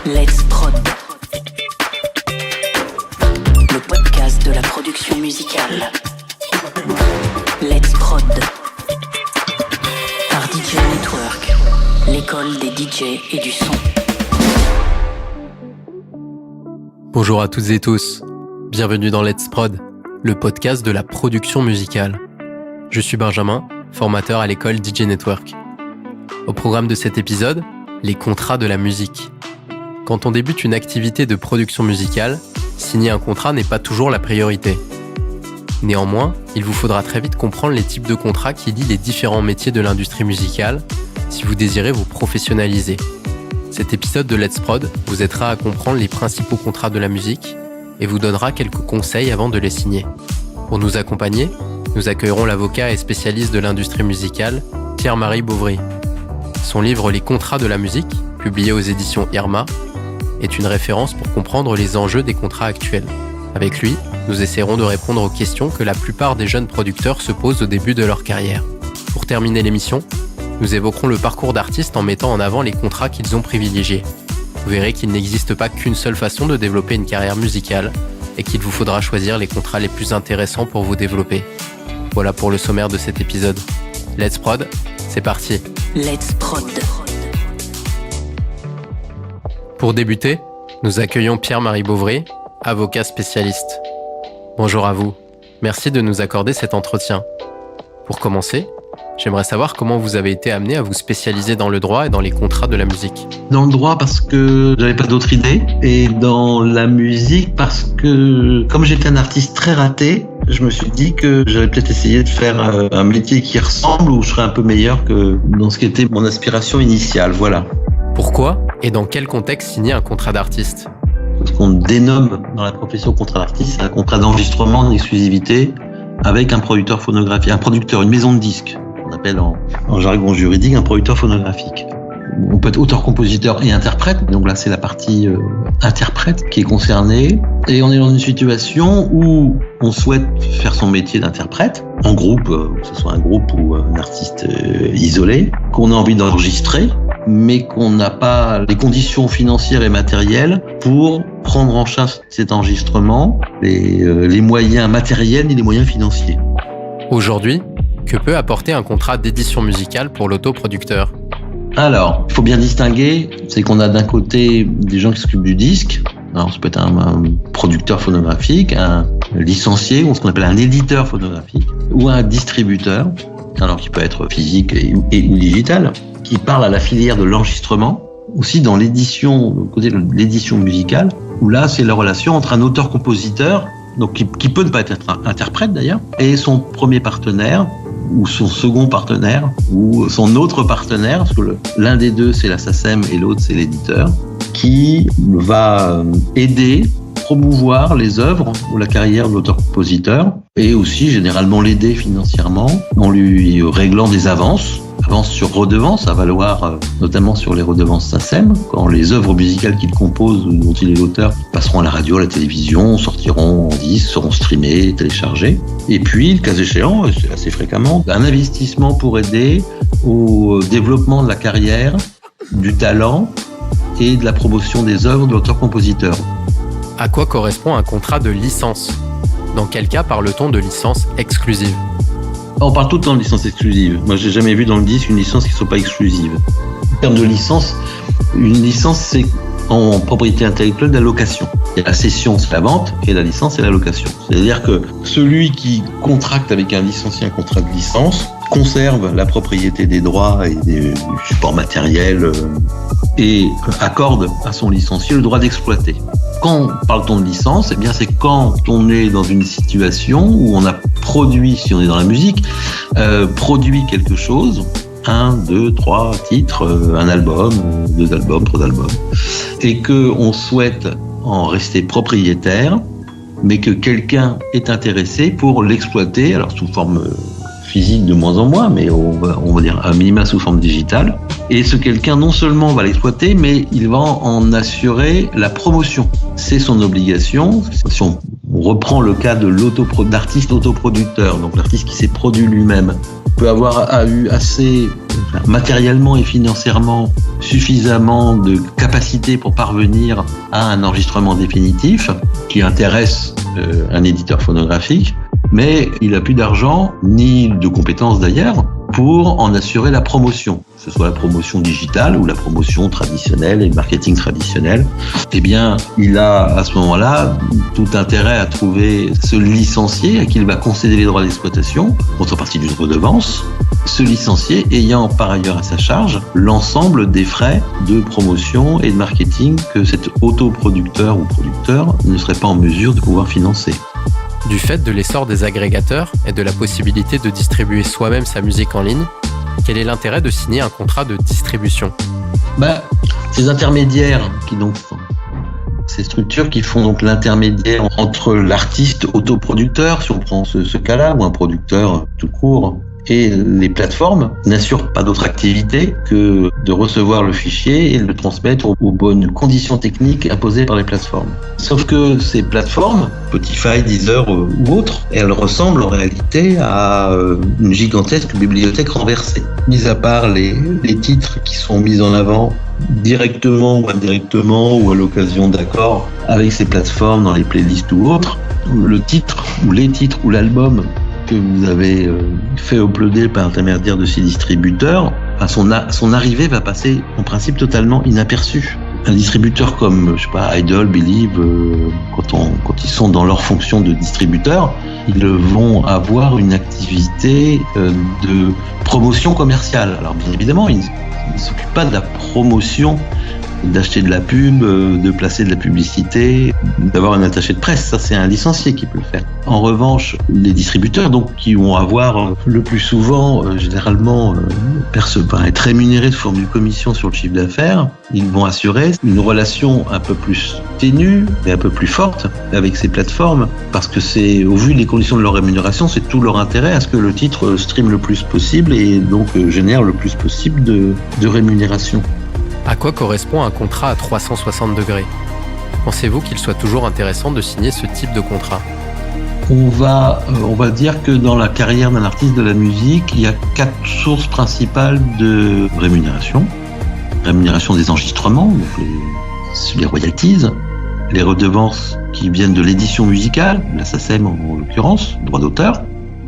Let's Prod, le podcast de la production musicale. Let's Prod, par DJ Network, l'école des DJ et du son. Bonjour à toutes et tous, bienvenue dans Let's Prod, le podcast de la production musicale. Je suis Benjamin, formateur à l'école DJ Network. Au programme de cet épisode, les contrats de la musique. Quand on débute une activité de production musicale, signer un contrat n'est pas toujours la priorité. Néanmoins, il vous faudra très vite comprendre les types de contrats qui lient les différents métiers de l'industrie musicale si vous désirez vous professionnaliser. Cet épisode de Let's Prod vous aidera à comprendre les principaux contrats de la musique et vous donnera quelques conseils avant de les signer. Pour nous accompagner, nous accueillerons l'avocat et spécialiste de l'industrie musicale, Pierre-Marie Beauvry. Son livre « Les contrats de la musique », publié aux éditions Irma, est une référence pour comprendre les enjeux des contrats actuels. Avec lui, nous essaierons de répondre aux questions que la plupart des jeunes producteurs se posent au début de leur carrière. Pour terminer l'émission, nous évoquerons le parcours d'artistes en mettant en avant les contrats qu'ils ont privilégiés. Vous verrez qu'il n'existe pas qu'une seule façon de développer une carrière musicale et qu'il vous faudra choisir les contrats les plus intéressants pour vous développer. Voilà pour le sommaire de cet épisode. Let's Prod, c'est parti. Let's Prod. Pour débuter, nous accueillons Pierre-Marie Beauvry, avocat spécialiste. Bonjour à vous. Merci de nous accorder cet entretien. Pour commencer, j'aimerais savoir comment vous avez été amené à vous spécialiser dans le droit et dans les contrats de la musique. Dans le droit parce que j'avais pas d'autre idée, et dans la musique parce que comme j'étais un artiste très raté, je me suis dit que j'allais peut-être essayer de faire un métier qui ressemble, où je serais un peu meilleur que dans ce qui était mon aspiration initiale, voilà. Pourquoi et dans quel contexte signer un contrat d'artiste ? Ce qu'on dénomme dans la profession contrat d'artiste, c'est un contrat d'enregistrement en exclusivité avec un producteur phonographique, un producteur, une maison de disques. On appelle en jargon juridique un producteur phonographique. On peut être auteur-compositeur et interprète, donc là c'est la partie interprète qui est concernée. Et on est dans une situation où on souhaite faire son métier d'interprète, en groupe, que ce soit un groupe ou un artiste isolé, qu'on a envie d'enregistrer, mais qu'on n'a pas les conditions financières et matérielles pour prendre en charge cet enregistrement, les moyens matériels et les moyens financiers. Aujourd'hui, que peut apporter un contrat d'édition musicale pour l'autoproducteur ? Alors, il faut bien distinguer, c'est qu'on a d'un côté des gens qui s'occupent du disque. Alors, ça peut être un producteur phonographique, un licencié, ou ce qu'on appelle un éditeur phonographique, ou un distributeur, alors qui peut être physique ou digital, qui parle à la filière de l'enregistrement, aussi dans l'édition, côté de l'édition musicale, où là, c'est la relation entre un auteur-compositeur, donc qui peut ne pas être interprète d'ailleurs, et son premier partenaire, ou son second partenaire, ou son autre partenaire, parce que l'un des deux c'est la SACEM et l'autre c'est l'éditeur, qui va aider, promouvoir les œuvres ou la carrière de l'auteur-compositeur, et aussi généralement l'aider financièrement en lui réglant des avances sur redevances, à valoir notamment sur les redevances SACEM, quand les œuvres musicales qu'il compose ou dont il est l'auteur passeront à la radio, à la télévision, sortiront en disque, seront streamées, téléchargées. Et puis, le cas échéant, c'est assez fréquemment, un investissement pour aider au développement de la carrière, du talent et de la promotion des œuvres de l'auteur-compositeur. À quoi correspond un contrat de licence ? Dans quel cas parle-t-on de licence exclusive ? On parle tout le temps de licence exclusive. Moi, j'ai jamais vu dans le disque une licence qui ne soit pas exclusive. En termes de licence, une licence, c'est en propriété intellectuelle de la location. Il y a la cession, c'est la vente, et la licence, c'est la location. C'est-à-dire que celui qui contracte avec un licencié un contrat de licence conserve la propriété des droits et du support matériel et accorde à son licencié le droit d'exploiter. Quand parle-t-on de licence ? Eh bien, c'est quand on est dans une situation où on a produit, si on est dans la musique, produit quelque chose, 1, 2, 3 titres, un album, 2 albums, 3 albums, et qu'on souhaite en rester propriétaire, mais que quelqu'un est intéressé pour l'exploiter, alors sous forme physique de moins en moins, mais on va dire à minima sous forme digitale. Et ce quelqu'un non seulement va l'exploiter, mais il va en assurer la promotion. C'est son obligation. Si on reprend le cas de d'artiste autoproducteur, donc l'artiste qui s'est produit lui-même, peut avoir eu assez matériellement et financièrement suffisamment de capacité pour parvenir à un enregistrement définitif qui intéresse un éditeur phonographique, mais il n'a plus d'argent, ni de compétences d'ailleurs, pour en assurer la promotion, que ce soit la promotion digitale ou la promotion traditionnelle et le marketing traditionnel. Eh bien, il a à ce moment-là tout intérêt à trouver ce licencié à qui il va concéder les droits d'exploitation, contrepartie d'une redevance, ce licencié ayant par ailleurs à sa charge l'ensemble des frais de promotion et de marketing que cet autoproducteur ou producteur ne serait pas en mesure de pouvoir financer. Du fait de l'essor des agrégateurs et de la possibilité de distribuer soi-même sa musique en ligne, quel est l'intérêt de signer un contrat de distribution ? Ces intermédiaires ces structures qui font donc l'intermédiaire entre l'artiste autoproducteur, si on prend ce cas-là, ou un producteur tout court, et les plateformes n'assurent pas d'autre activité que de recevoir le fichier et de le transmettre aux bonnes conditions techniques imposées par les plateformes. Sauf que ces plateformes, Spotify, Deezer ou autres, elles ressemblent en réalité à une gigantesque bibliothèque renversée. Mis à part les titres qui sont mis en avant directement ou indirectement ou à l'occasion d'accords avec ces plateformes dans les playlists ou autres, le titre ou les titres ou l'album que vous avez fait uploader par l'intermédiaire de ces distributeurs, son arrivée va passer en principe totalement inaperçue. Un distributeur comme, Idol, Believe, quand ils sont dans leur fonction de distributeur, ils vont avoir une activité de promotion commerciale. Alors bien évidemment, ils ne s'occupent pas de la promotion, d'acheter de la pub, de placer de la publicité, d'avoir un attaché de presse. Ça, c'est un licencié qui peut le faire. En revanche, les distributeurs, donc, qui vont avoir le plus souvent, généralement, être rémunérés sous forme de commission sur le chiffre d'affaires, ils vont assurer une relation un peu plus ténue et un peu plus forte avec ces plateformes, parce que c'est, au vu des conditions de leur rémunération, c'est tout leur intérêt à ce que le titre stream le plus possible et donc génère le plus possible de rémunération. À quoi correspond un contrat à 360 degrés ? Pensez-vous qu'il soit toujours intéressant de signer ce type de contrat ? On va dire que dans la carrière d'un artiste de la musique, il y a 4 sources principales de rémunération. Rémunération des enregistrements, donc les royalties, les redevances qui viennent de l'édition musicale, la SACEM en l'occurrence, droit d'auteur,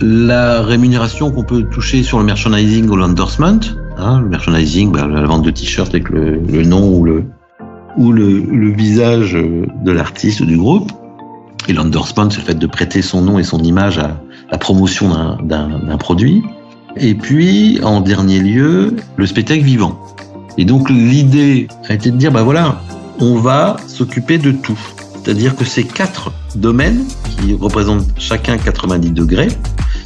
la rémunération qu'on peut toucher sur le merchandising ou l'endorsement. Le merchandising, la vente de t-shirts avec le nom ou le visage de l'artiste ou du groupe. Et l'endorsement, c'est le fait de prêter son nom et son image à la promotion d'un produit. Et puis, en dernier lieu, le spectacle vivant. Et donc, l'idée a été de dire, on va s'occuper de tout. C'est-à-dire que ces 4 domaines, qui représentent chacun 90 degrés,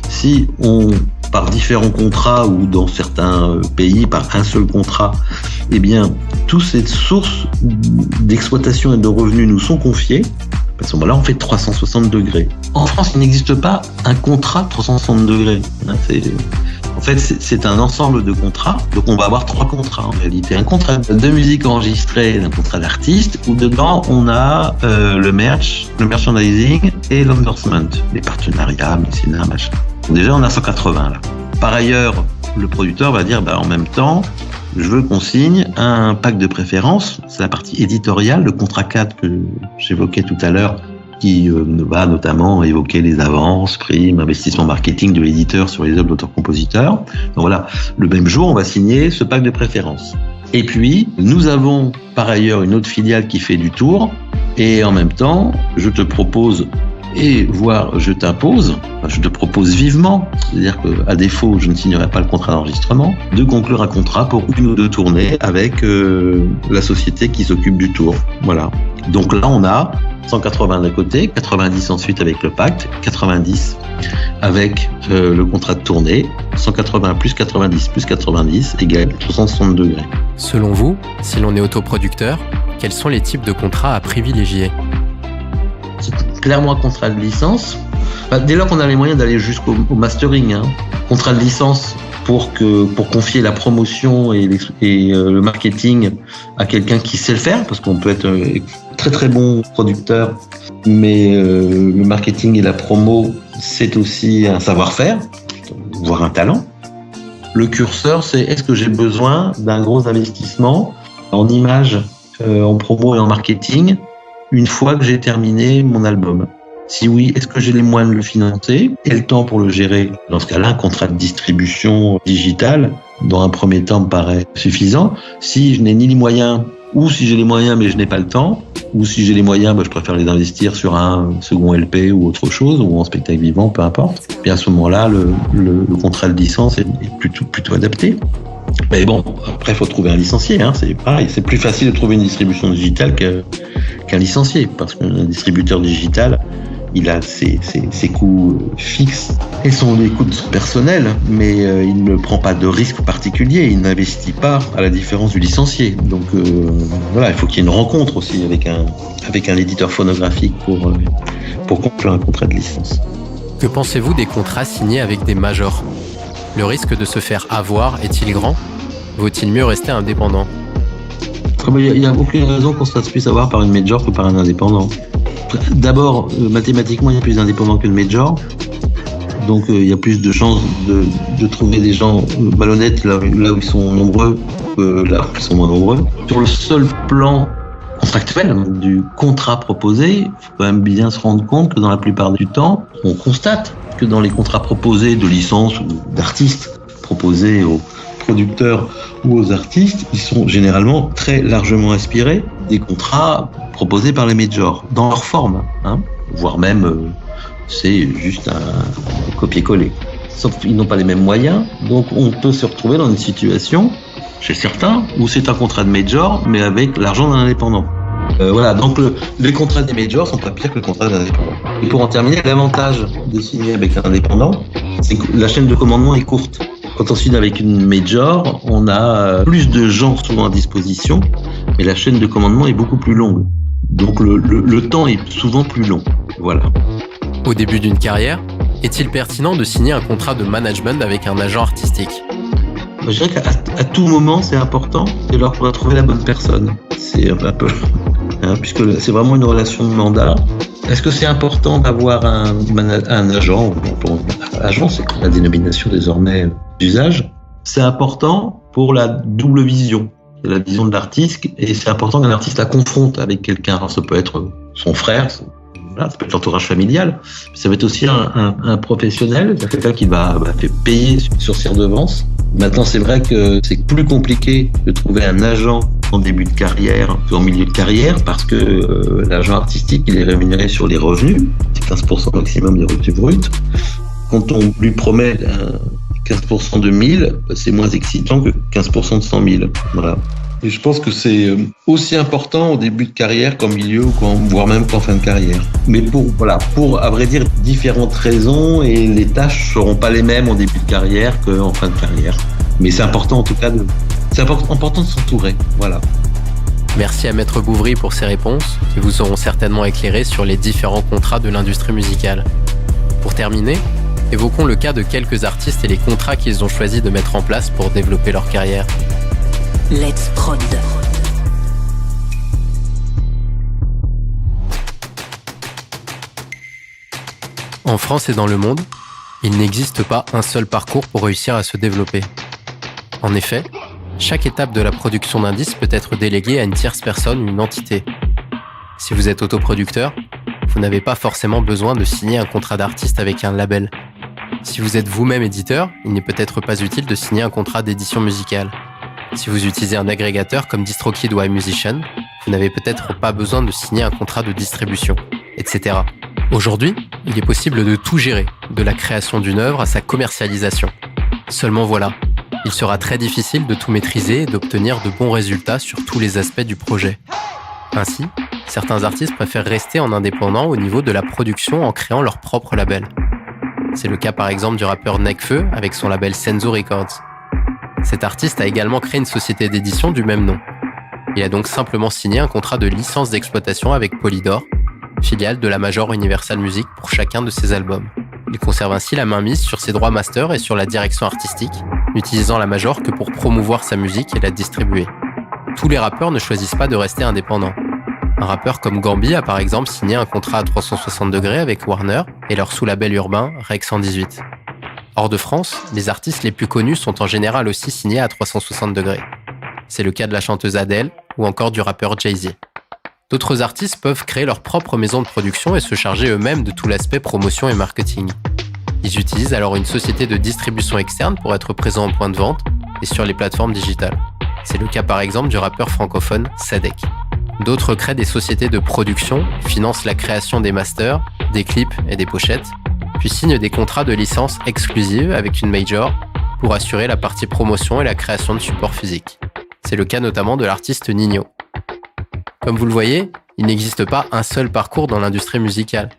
si on, par différents contrats ou dans certains pays, par un seul contrat, toutes ces sources d'exploitation et de revenus nous sont confiées. À ce moment-là, on fait 360 degrés. En France, il n'existe pas un contrat de 360 degrés. C'est un ensemble de contrats. Donc, on va avoir 3 contrats en réalité. Un contrat de musique enregistrée, un contrat d'artiste, où dedans, on a le merchandising et l'endorsement, les partenariats, mécénat, machin. Donc, déjà, on a 180 là. Par ailleurs, le producteur va dire, en même temps, je veux qu'on signe un pack de préférence. C'est la partie éditoriale, le contrat 4 que j'évoquais tout à l'heure, qui va notamment évoquer les avances, primes, investissements marketing de l'éditeur sur les œuvres d'auteur-compositeur. Donc voilà, le même jour, on va signer ce pack de préférence. Et puis, nous avons par ailleurs une autre filiale qui fait du tour. Et en même temps, je te propose, je te propose vivement, c'est-à-dire qu'à défaut, je ne signerai pas le contrat d'enregistrement, de conclure un contrat pour 1 ou 2 tournées avec la société qui s'occupe du tour. Voilà. Donc là, on a 180 d'un côté, 90 ensuite avec le pacte, 90 avec le contrat de tournée, 180 plus 90 égale 360 degrés. Selon vous, si l'on est autoproducteur, quels sont les types de contrats à privilégier ? C'est clairement un contrat de licence. Dès lors qu'on a les moyens d'aller jusqu'au mastering, contrat de licence pour confier la promotion et le marketing à quelqu'un qui sait le faire, parce qu'on peut être très très bon producteur, mais le marketing et la promo, c'est aussi un savoir-faire, voire un talent. Le curseur, c'est est-ce que j'ai besoin d'un gros investissement en images, en promo et en marketing une fois que j'ai terminé mon album? Si oui, est-ce que j'ai les moyens de le financer et le temps pour le gérer? Dans ce cas-là, un contrat de distribution digitale, dans un premier temps, me paraît suffisant. Si je n'ai ni les moyens, ou si j'ai les moyens mais je n'ai pas le temps, ou si j'ai les moyens, je préfère les investir sur un second LP ou autre chose, ou en spectacle vivant, peu importe. Puis à ce moment-là, le contrat de licence est plutôt adapté. Mais bon, après, il faut trouver un licencié. C'est pareil, c'est plus facile de trouver une distribution digitale qu'un licencié, parce qu'un distributeur digital, il a ses coûts fixes et les coûts de son personnel, mais il ne prend pas de risque particulier, il n'investit pas à la différence du licencié. Donc voilà, il faut qu'il y ait une rencontre aussi avec un éditeur phonographique pour conclure un contrat de licence. Que pensez-vous des contrats signés avec des majors ? Le risque de se faire avoir est-il grand ? Vaut-il mieux rester indépendant ? Il n'y a aucune raison qu'on se fasse plus avoir par une major que par un indépendant. D'abord, mathématiquement, il y a plus d'indépendants que de majors. Donc, il y a plus de chances de trouver des gens malhonnêtes là où ils sont nombreux que là où ils sont moins nombreux. Sur le seul plan contractuel du contrat proposé, il faut quand même bien se rendre compte que dans la plupart du temps, on constate que dans les contrats proposés de licence ou d'artistes proposés aux producteurs ou aux artistes, ils sont généralement très largement inspirés des contrats proposés par les majors, dans leur forme, voire même c'est juste un copier-coller. Sauf qu'ils n'ont pas les mêmes moyens, donc on peut se retrouver dans une situation, chez certains, où c'est un contrat de major, mais avec l'argent d'un indépendant. Voilà, donc les contrats des majors sont pas pires que le contrat d'un indépendant. Et pour en terminer, l'avantage de signer avec un indépendant, c'est que la chaîne de commandement est courte. Quand on signe avec une major, on a plus de gens souvent à disposition, mais la chaîne de commandement est beaucoup plus longue. Donc le temps est souvent plus long. Voilà. Au début d'une carrière, est-il pertinent de signer un contrat de management avec un agent artistique ? Je dirais qu'à tout moment, c'est important, dès lors qu'on va trouver la bonne personne. C'est un peu... puisque c'est vraiment une relation de mandat. Est-ce que c'est important d'avoir un agent ? Agent, c'est la dénomination désormais d'usage. C'est important pour la double vision. C'est la vision de l'artiste, et c'est important qu'un artiste la confronte avec quelqu'un. Alors, ça peut être son frère, ça peut être l'entourage familial, mais ça peut être aussi un professionnel, quelqu'un qui va payer sur ses redevances. Maintenant, c'est vrai que c'est plus compliqué de trouver un agent en début de carrière qu'en milieu de carrière, parce que l'agent artistique, il est rémunéré sur les revenus, c'est 15% maximum des revenus bruts. Quand on lui promet 15% de 1000, c'est moins excitant que 15% de 100 000. Voilà. Et je pense que c'est aussi important au début de carrière qu'en milieu, voire même qu'en fin de carrière. Mais pour à vrai dire, différentes raisons, et les tâches ne seront pas les mêmes en début de carrière qu'en fin de carrière. Mais c'est important en tout cas c'est important de s'entourer. Voilà. Merci à Maître Bouvry pour ses réponses, qui vous auront certainement éclairé sur les différents contrats de l'industrie musicale. Pour terminer, évoquons le cas de quelques artistes et les contrats qu'ils ont choisi de mettre en place pour développer leur carrière. Let's Prod. En France et dans le monde, il n'existe pas un seul parcours pour réussir à se développer. En effet, chaque étape de la production d'un disque peut être déléguée à une tierce personne ou une entité. Si vous êtes autoproducteur, vous n'avez pas forcément besoin de signer un contrat d'artiste avec un label. Si vous êtes vous-même éditeur, il n'est peut-être pas utile de signer un contrat d'édition musicale. Si vous utilisez un agrégateur comme DistroKid ou iMusician, vous n'avez peut-être pas besoin de signer un contrat de distribution, etc. Aujourd'hui, il est possible de tout gérer, de la création d'une œuvre à sa commercialisation. Seulement voilà, il sera très difficile de tout maîtriser et d'obtenir de bons résultats sur tous les aspects du projet. Ainsi, certains artistes préfèrent rester en indépendant au niveau de la production en créant leur propre label. C'est le cas par exemple du rappeur Nekfeu avec son label Senzo Records. Cet artiste a également créé une société d'édition du même nom. Il a donc simplement signé un contrat de licence d'exploitation avec Polydor, filiale de la major Universal Music pour chacun de ses albums. Il conserve ainsi la main mise sur ses droits master et sur la direction artistique, n'utilisant la major que pour promouvoir sa musique et la distribuer. Tous les rappeurs ne choisissent pas de rester indépendants. Un rappeur comme Gambi a par exemple signé un contrat à 360 degrés avec Warner et leur sous-label urbain Rec 118. Hors de France, les artistes les plus connus sont en général aussi signés à 360 degrés. C'est le cas de la chanteuse Adele ou encore du rappeur Jay-Z. D'autres artistes peuvent créer leur propre maison de production et se charger eux-mêmes de tout l'aspect promotion et marketing. Ils utilisent alors une société de distribution externe pour être présents en point de vente et sur les plateformes digitales. C'est le cas par exemple du rappeur francophone Sadek. D'autres créent des sociétés de production, financent la création des masters, des clips et des pochettes, puis signent des contrats de licence exclusives avec une major pour assurer la partie promotion et la création de supports physiques. C'est le cas notamment de l'artiste Ninho. Comme vous le voyez, il n'existe pas un seul parcours dans l'industrie musicale.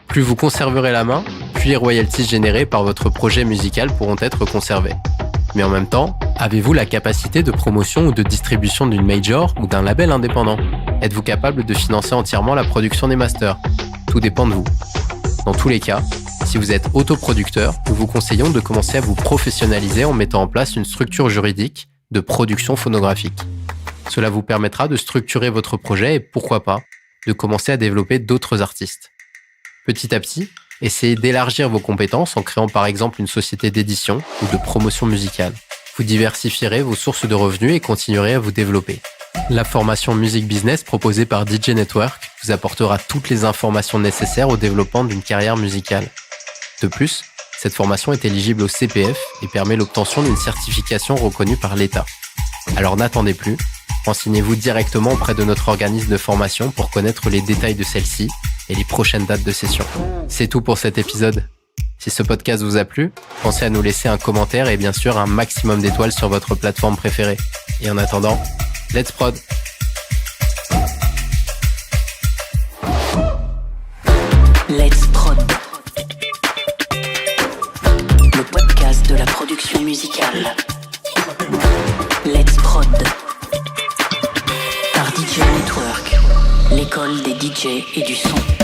Plus vous conserverez la main, plus les royalties générées par votre projet musical pourront être conservées. Mais en même temps, avez-vous la capacité de promotion ou de distribution d'une major ou d'un label indépendant ? Êtes-vous capable de financer entièrement la production des masters ? Tout dépend de vous. Dans tous les cas, si vous êtes autoproducteur, nous vous conseillons de commencer à vous professionnaliser en mettant en place une structure juridique de production phonographique. Cela vous permettra de structurer votre projet et pourquoi pas, de commencer à développer d'autres artistes. Petit à petit, essayez d'élargir vos compétences en créant par exemple une société d'édition ou de promotion musicale. Vous diversifierez vos sources de revenus et continuerez à vous développer. La formation Music Business proposée par DJ Network vous apportera toutes les informations nécessaires au développement d'une carrière musicale. De plus, cette formation est éligible au CPF et permet l'obtention d'une certification reconnue par l'État. Alors n'attendez plus, renseignez-vous directement auprès de notre organisme de formation pour connaître les détails de celle-ci et les prochaines dates de session. C'est tout pour cet épisode. Si ce podcast vous a plu, pensez à nous laisser un commentaire et bien sûr un maximum d'étoiles sur votre plateforme préférée. Et en attendant, let's prod! Let's Prod. Le podcast de la production musicale. Let's Prod. Par DJ Network, l'école des DJ et du son.